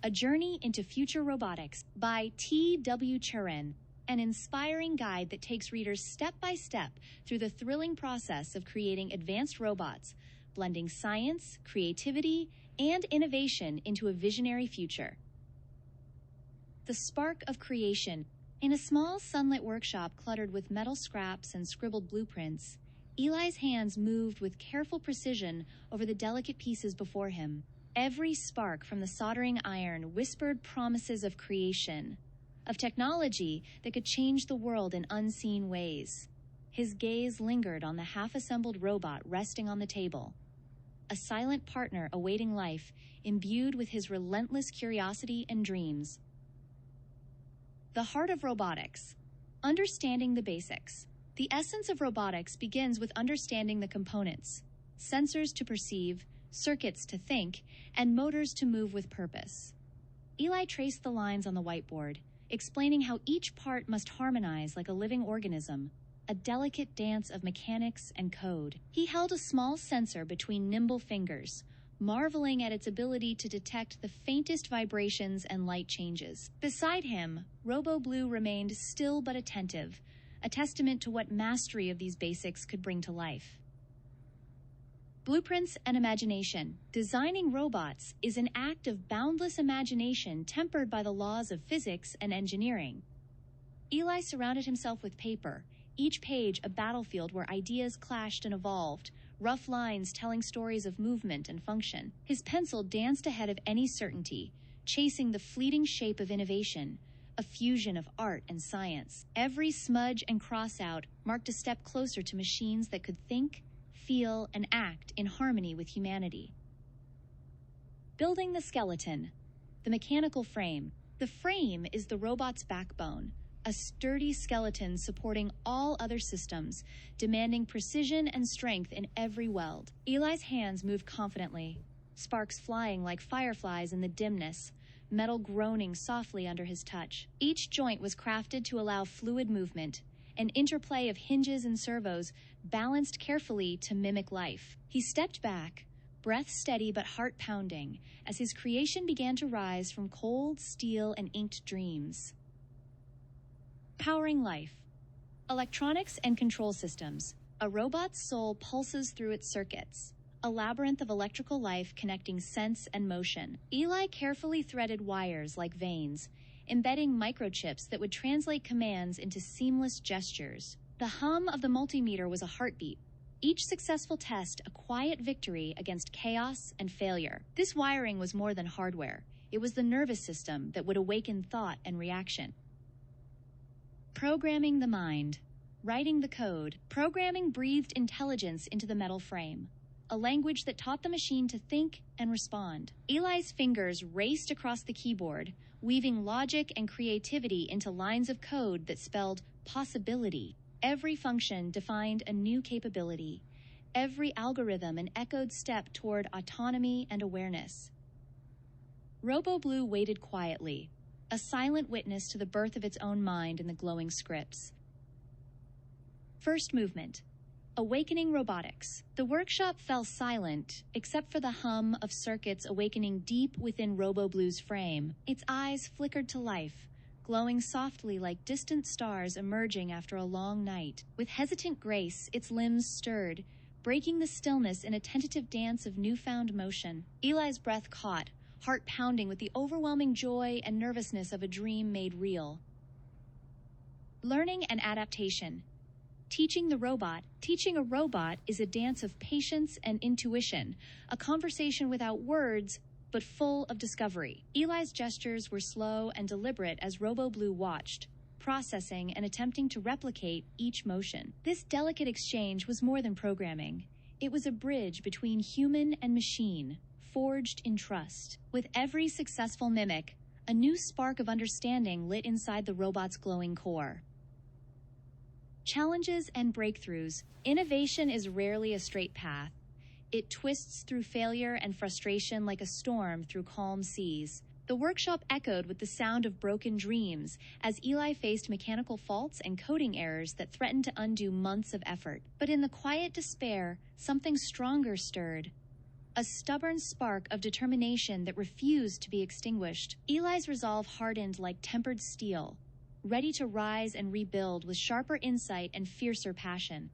A Journey into Future Robotics by T.W. Churin, an inspiring guide that takes readers step by step through the thrilling process of creating advanced robots, blending science, creativity, and innovation into a visionary future. The Spark of Creation. In a small sunlit workshop cluttered with metal scraps and scribbled blueprints, Eli's hands moved with careful precision over the delicate pieces before him. Every spark from the soldering iron whispered promises of creation, of technology that could change the world in unseen ways. His gaze lingered on the half-assembled robot resting on the table, a silent partner awaiting life, imbued with his relentless curiosity and dreams. The Heart of Robotics. Understanding the basics. The essence of robotics begins with understanding the components: sensors to perceive, circuits to think, and motors to move with purpose. Eli traced the lines on the whiteboard, explaining how each part must harmonize like a living organism, a delicate dance of mechanics and code. He held a small sensor between nimble fingers, marveling at its ability to detect the faintest vibrations and light changes. Beside him, RoboBlue remained still but attentive, a testament to what mastery of these basics could bring to life. Blueprints and imagination. Designing robots is an act of boundless imagination tempered by the laws of physics and engineering. Eli surrounded himself with paper, each page a battlefield where ideas clashed and evolved, rough lines telling stories of movement and function. His pencil danced ahead of any certainty, chasing the fleeting shape of innovation, a fusion of art and science. Every smudge and crossout marked a step closer to machines that could think, feel, and act in harmony with humanity. Building the skeleton. The mechanical frame. The frame is the robot's backbone, a sturdy skeleton supporting all other systems, demanding precision and strength in every weld. Eli's hands moved confidently, sparks flying like fireflies in the dimness, metal groaning softly under his touch. Each joint was crafted to allow fluid movement, an interplay of hinges and servos balanced carefully to mimic life. He stepped back, breath steady but heart pounding, as his creation began to rise from cold steel and inked dreams. Powering life. Electronics and control systems. A robot's soul pulses through its circuits, a labyrinth of electrical life connecting sense and motion. Eli carefully threaded wires like veins, embedding microchips that would translate commands into seamless gestures. The hum of the multimeter was a heartbeat, each successful test a quiet victory against chaos and failure. This wiring was more than hardware. It was the nervous system that would awaken thought and reaction. Programming the mind. Writing the code. Programming breathed intelligence into the metal frame, a language that taught the machine to think and respond. Eli's fingers raced across the keyboard, weaving logic and creativity into lines of code that spelled possibility. Every function defined a new capability, every algorithm an echoed step toward autonomy and awareness. RoboBlue waited quietly, a silent witness to the birth of its own mind in the glowing scripts. First movement. Awakening robotics. The workshop fell silent, except for the hum of circuits awakening deep within RoboBlue's frame. Its eyes flickered to life, glowing softly like distant stars emerging after a long night. With hesitant grace, its limbs stirred, breaking the stillness in a tentative dance of newfound motion. Eli's breath caught, heart pounding with the overwhelming joy and nervousness of a dream made real. Learning and adaptation. Teaching the robot. Teaching a robot is a dance of patience and intuition, a conversation without words, but full of discovery. Eli's gestures were slow and deliberate as RoboBlue watched, processing and attempting to replicate each motion. This delicate exchange was more than programming. It was a bridge between human and machine, forged in trust. With every successful mimic, a new spark of understanding lit inside the robot's glowing core. Challenges and breakthroughs. Innovation is rarely a straight path. It twists through failure and frustration like a storm through calm seas. The workshop echoed with the sound of broken dreams as Eli faced mechanical faults and coding errors that threatened to undo months of effort. But in the quiet despair, something stronger stirred. a stubborn spark of determination that refused to be extinguished. Eli's resolve hardened like tempered steel, ready to rise and rebuild with sharper insight and fiercer passion.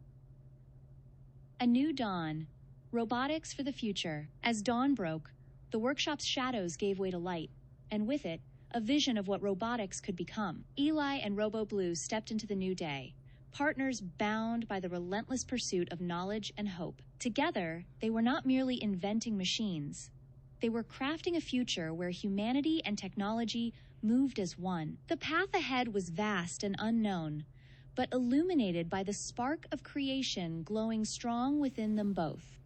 A new dawn. Robotics for the future. As dawn broke, the workshop's shadows gave way to light, and with it, a vision of what robotics could become. Eli and RoboBlue stepped into the new day, partners bound by the relentless pursuit of knowledge and hope. Together, they were not merely inventing machines. They were crafting a future where humanity and technology moved as one. The path ahead was vast and unknown, but illuminated by the spark of creation glowing strong within them both.